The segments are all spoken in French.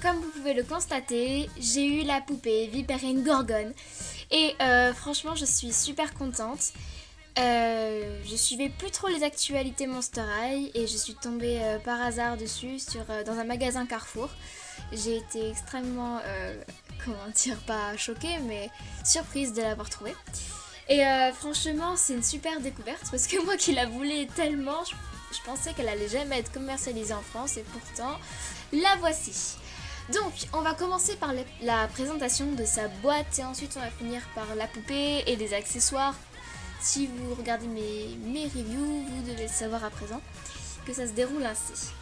comme vous pouvez le constater, j'ai eu la poupée Vipérine Gorgone. Et franchement, je suis super contente. Je suivais plus trop les actualités Monster High et je suis tombée par hasard dessus dans un magasin Carrefour. J'ai été extrêmement, comment dire, pas choquée, mais surprise de l'avoir trouvée. Et franchement, c'est une super découverte parce que moi qui la voulais tellement, je pensais qu'elle allait jamais être commercialisée en France et pourtant, la voici. Donc, on va commencer par la présentation de sa boîte et ensuite on va finir par la poupée et les accessoires. Si vous regardez mes reviews, vous devez le savoir à présent que ça se déroule ainsi.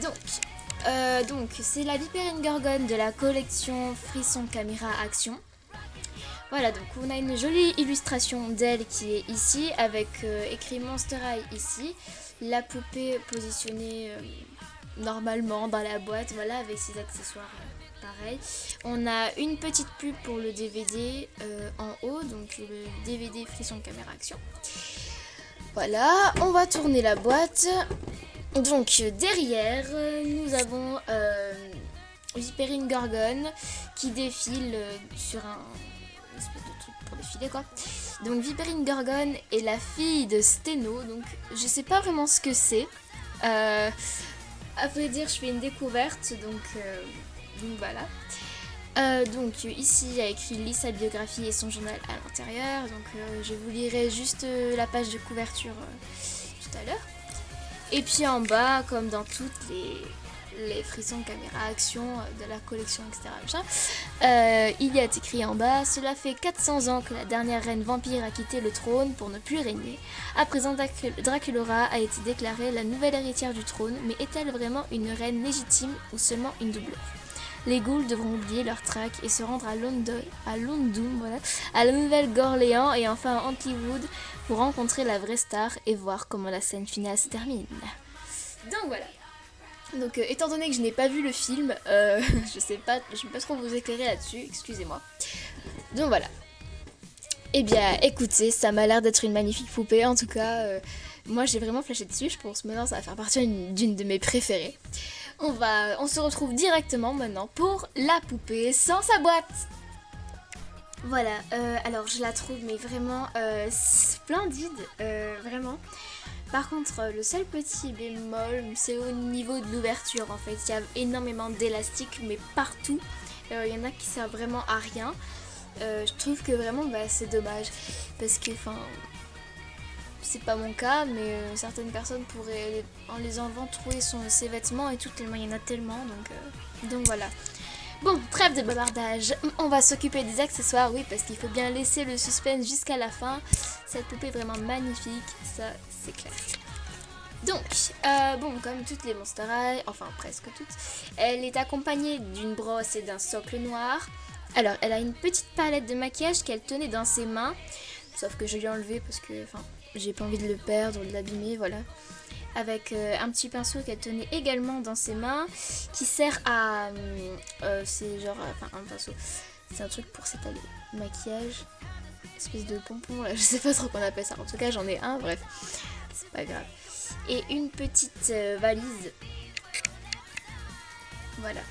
Donc c'est la Vipérine Gorgone de la collection Frisson Caméra Action. Voilà, donc on a une jolie illustration d'elle qui est ici, avec écrit Monster High ici. La poupée positionnée normalement dans la boîte, voilà, avec ses accessoires pareils. On a une petite pub pour le DVD en haut, donc le DVD Frisson Caméra Action. Voilà, on va tourner la boîte. Donc derrière, nous avons Vipérine Gorgone qui défile sur un espèce de truc pour défiler quoi. Donc Vipérine Gorgone est la fille de Steno, donc je sais pas vraiment ce que c'est. À vrai dire, je fais une découverte, donc voilà. Donc ici, il y a écrit lit sa biographie et son journal à l'intérieur. Donc je vous lirai juste la page de couverture tout à l'heure. Et puis en bas, comme dans toutes les frissons caméra action de la collection, etc. Il y a écrit en bas: cela fait 400 ans que la dernière reine vampire a quitté le trône pour ne plus régner. À présent, Draculaura a été déclarée la nouvelle héritière du trône, mais est-elle vraiment une reine légitime ou seulement une doublure? Les ghouls devront oublier leur trac et se rendre à London, voilà, à la Nouvelle-Gorléans et enfin à Antlewood pour rencontrer la vraie star et voir comment la scène finale se termine. Donc voilà. Donc étant donné que je n'ai pas vu le film, je ne vais pas trop vous éclairer là-dessus, excusez-moi. Donc voilà. Eh bien écoutez, ça m'a l'air d'être une magnifique poupée, en tout cas, moi j'ai vraiment flashé dessus, je pense maintenant ça va faire partie d'une de mes préférées. On se retrouve directement maintenant pour la poupée sans sa boîte. Voilà, alors je la trouve mais vraiment splendide, vraiment. Par contre, le seul petit bémol, c'est au niveau de l'ouverture en fait. Il y a énormément d'élastiques, mais partout. Il y en a qui servent vraiment à rien. Je trouve que vraiment c'est dommage. Parce que, c'est pas mon cas, mais certaines personnes pourraient, en les enlevant, trouver ses vêtements et tout, tellement il y en a tellement. Donc voilà. Bon, trêve de bavardage, on va s'occuper des accessoires, oui, parce qu'il faut bien laisser le suspense jusqu'à la fin. Cette poupée est vraiment magnifique, ça c'est clair. Donc, bon, comme toutes les Monster High, enfin presque toutes, elle est accompagnée d'une brosse et d'un socle noir. Alors, elle a une petite palette de maquillage qu'elle tenait dans ses mains, sauf que je l'ai enlevée parce que, j'ai pas envie de le perdre ou de l'abîmer, voilà. Avec un petit pinceau qu'elle tenait également dans ses mains, qui sert à... c'est genre... un pinceau. C'est un truc pour s'étaler. Maquillage. Espèce de pompon, là, je sais pas trop qu'on appelle ça. En tout cas, j'en ai un, bref. C'est pas grave. Et une petite valise. Voilà.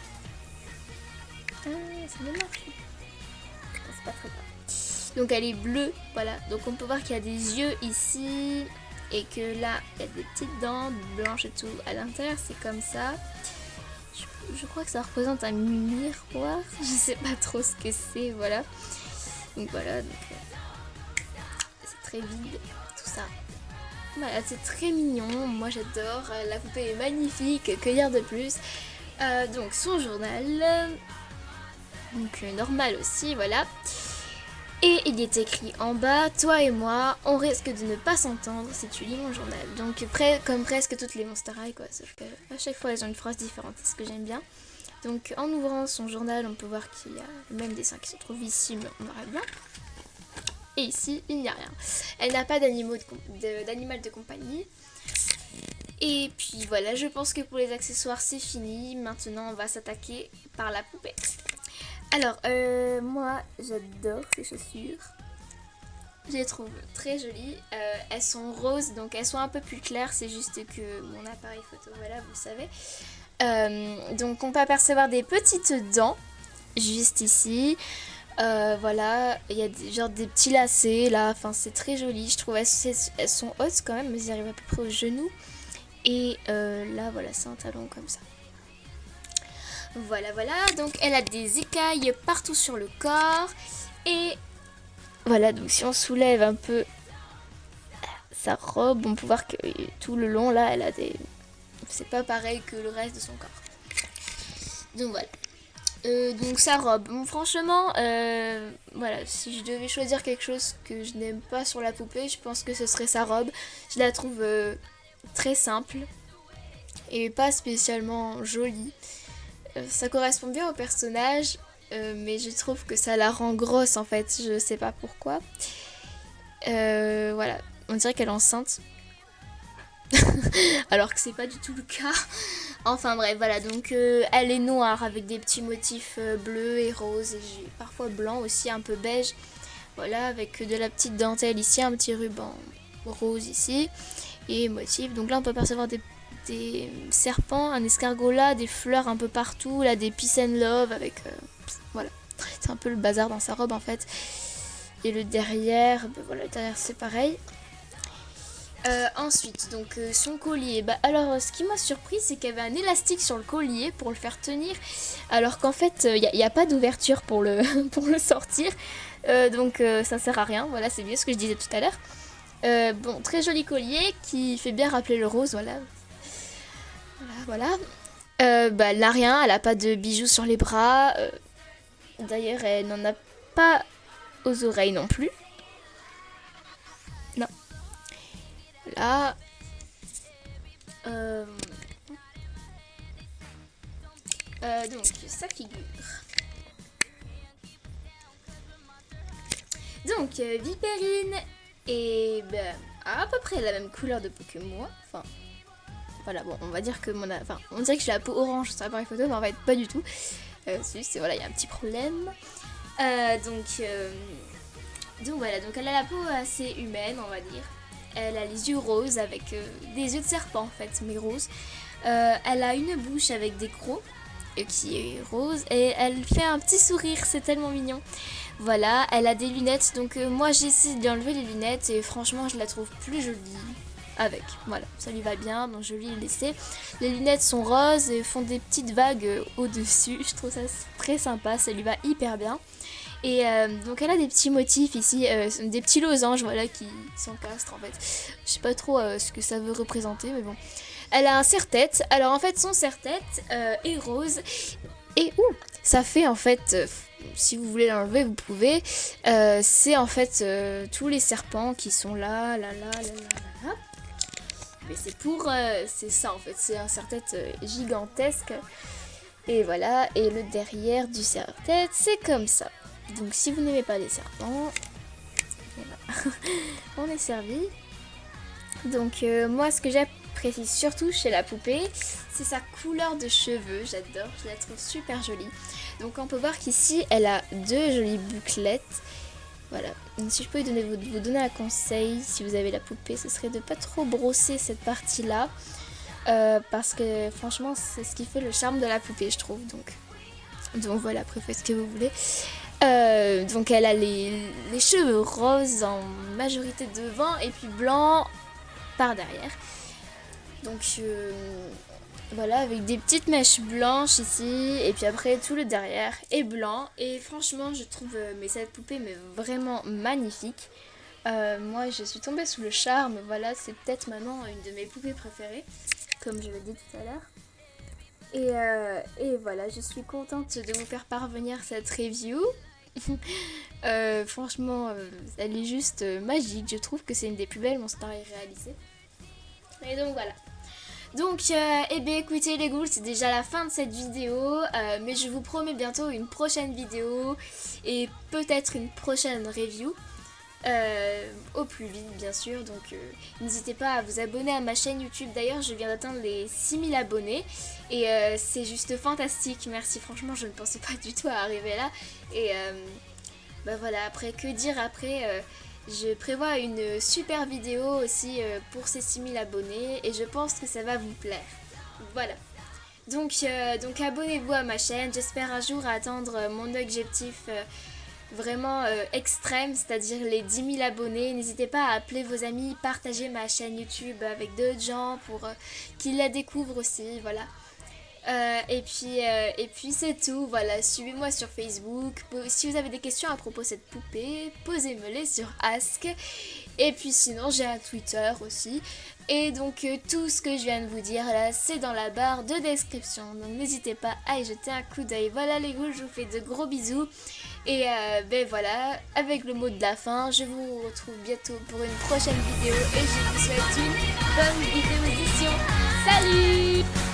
Ah, ça me marche. C'est pas très grave. Donc elle est bleue, voilà. Donc on peut voir qu'il y a des yeux ici. Et que là, il y a des petites dents blanches et tout. À l'intérieur, c'est comme ça. Je crois que ça représente un miroir. Je sais pas trop ce que c'est, voilà. Donc voilà, c'est très vide, tout ça. Voilà, c'est très mignon. Moi, j'adore. La poupée est magnifique. Que dire de plus? Donc son journal. Donc normal aussi, voilà. Et il est écrit en bas: toi et moi, on risque de ne pas s'entendre si tu lis mon journal. Donc comme presque toutes les Monster High quoi, sauf qu'à chaque fois elles ont une phrase différente, c'est ce que j'aime bien. Donc en ouvrant son journal, on peut voir qu'il y a le même dessin qui se trouve ici, mais on verra bien. Et ici, il n'y a rien. Elle n'a pas d'animal de compagnie. Et puis voilà, je pense que pour les accessoires c'est fini. Maintenant on va s'attaquer par la poupée. Alors, moi, j'adore ces chaussures. Je les trouve très jolies. Elles sont roses, donc elles sont un peu plus claires. C'est juste que mon appareil photo, voilà, vous le savez. Donc on peut apercevoir des petites dents juste ici. Voilà, il y a genre des petits lacets là, enfin c'est très joli, je trouve elles sont hautes quand même, mais elles arrivent à peu près au genou. Et là voilà, c'est un talon comme ça. Voilà, voilà, donc elle a des écailles partout sur le corps. Et voilà, donc si on soulève un peu sa robe, on peut voir que tout le long là, elle a des... C'est pas pareil que le reste de son corps. Donc voilà. Donc sa robe, bon, franchement, voilà, si je devais choisir quelque chose que je n'aime pas sur la poupée, je pense que ce serait sa robe. Je la trouve très simple et pas spécialement jolie. Ça correspond bien au personnage, mais je trouve que ça la rend grosse en fait, je sais pas pourquoi. Voilà, on dirait qu'elle est enceinte. Alors que c'est pas du tout le cas. Enfin bref, voilà, donc elle est noire avec des petits motifs bleus et roses et parfois blanc aussi, un peu beige. Voilà, avec de la petite dentelle ici, un petit ruban rose ici et motifs. Donc là on peut percevoir des serpents, un escargot là, des fleurs un peu partout, là des peace and love avec... voilà, c'est un peu le bazar dans sa robe en fait. Et le derrière, ben voilà, le derrière c'est pareil. Ensuite, donc son collier. Bah, alors, ce qui m'a surpris, c'est qu'il y avait un élastique sur le collier pour le faire tenir, alors qu'en fait, il n'y a pas d'ouverture pour le, pour le sortir. Donc, ça sert à rien. Voilà, c'est bien ce que je disais tout à l'heure. Bon, très joli collier qui fait bien rappeler le rose. Voilà. Voilà. Bah, elle n'a rien. Elle n'a pas de bijoux sur les bras. D'ailleurs, elle n'en a pas aux oreilles non plus. Non. Là, donc sa figure. Donc Vipérine est à peu près la même couleur de peau que moi. Enfin, voilà, bon, on va dire que on dirait que j'ai la peau orange sur l'appareil photo, mais en fait pas du tout. C'est voilà, il y a un petit problème. Donc voilà, donc elle a la peau assez humaine, on va dire. Elle a les yeux roses avec des yeux de serpent en fait, mais roses. Elle a une bouche avec des crocs qui est rose et elle fait un petit sourire, c'est tellement mignon. Voilà, elle a des lunettes, donc moi j'essaie d'enlever les lunettes et franchement je la trouve plus jolie avec. Voilà, ça lui va bien, donc je lui ai laissé. Les lunettes sont roses et font des petites vagues au-dessus, je trouve ça très sympa, ça lui va hyper bien. Et donc elle a des petits motifs ici, des petits losanges voilà qui s'encastrent en fait. Je sais pas trop ce que ça veut représenter mais bon. Elle a un serre-tête. Alors en fait son serre-tête est rose. Et ça fait en fait, si vous voulez l'enlever vous pouvez. C'est en fait tous les serpents qui sont là. Mais c'est ça en fait, c'est un serre-tête gigantesque. Et voilà, et le derrière du serre-tête c'est comme ça. Donc si vous n'aimez pas les serpents, voilà. On est servi. Donc moi ce que j'apprécie surtout chez la poupée, c'est sa couleur de cheveux, j'adore, je la trouve super jolie. Donc on peut voir qu'ici elle a deux jolies bouclettes. Voilà, donc si je peux vous donner un conseil, si vous avez la poupée, ce serait de pas trop brosser cette partie-là. Parce que franchement c'est ce qui fait le charme de la poupée je trouve. Donc voilà, après faites ce que vous voulez. Donc elle a les cheveux roses en majorité devant et puis blanc par derrière. Donc voilà, avec des petites mèches blanches ici et puis après tout le derrière est blanc. Et franchement je trouve cette poupée vraiment magnifique. Moi je suis tombée sous le charme, voilà, c'est peut-être maintenant une de mes poupées préférées comme je l'ai dit tout à l'heure. Et voilà, je suis contente de vous faire parvenir cette review. Franchement, elle est juste magique. Je trouve que c'est une des plus belles Monster High réalisées. Et donc voilà. Donc, eh bien écoutez les ghouls, c'est déjà la fin de cette vidéo. Mais je vous promets bientôt une prochaine vidéo et peut-être une prochaine review. Au plus vite bien sûr, donc n'hésitez pas à vous abonner à ma chaîne YouTube. D'ailleurs je viens d'atteindre les 6000 abonnés et c'est juste fantastique, merci, franchement je ne pensais pas du tout à arriver là. Et voilà, après que dire, après je prévois une super vidéo aussi pour ces 6000 abonnés et je pense que ça va vous plaire. Voilà, Donc abonnez-vous à ma chaîne, j'espère un jour atteindre mon objectif vraiment extrême, c'est-à-dire les 10 000 abonnés. N'hésitez pas à appeler vos amis, partager ma chaîne YouTube avec d'autres gens pour qu'ils la découvrent aussi, voilà. Et puis c'est tout, voilà, suivez-moi sur Facebook. Si vous avez des questions à propos de cette poupée, posez-me-les sur Ask. Et puis sinon j'ai un Twitter aussi. Et donc tout ce que je viens de vous dire là, c'est dans la barre de description. Donc n'hésitez pas à y jeter un coup d'œil. Voilà les gars, je vous fais de gros bisous. Et ben voilà, avec le mot de la fin, je vous retrouve bientôt pour une prochaine vidéo. Et je vous souhaite une bonne vidéo édition. Salut!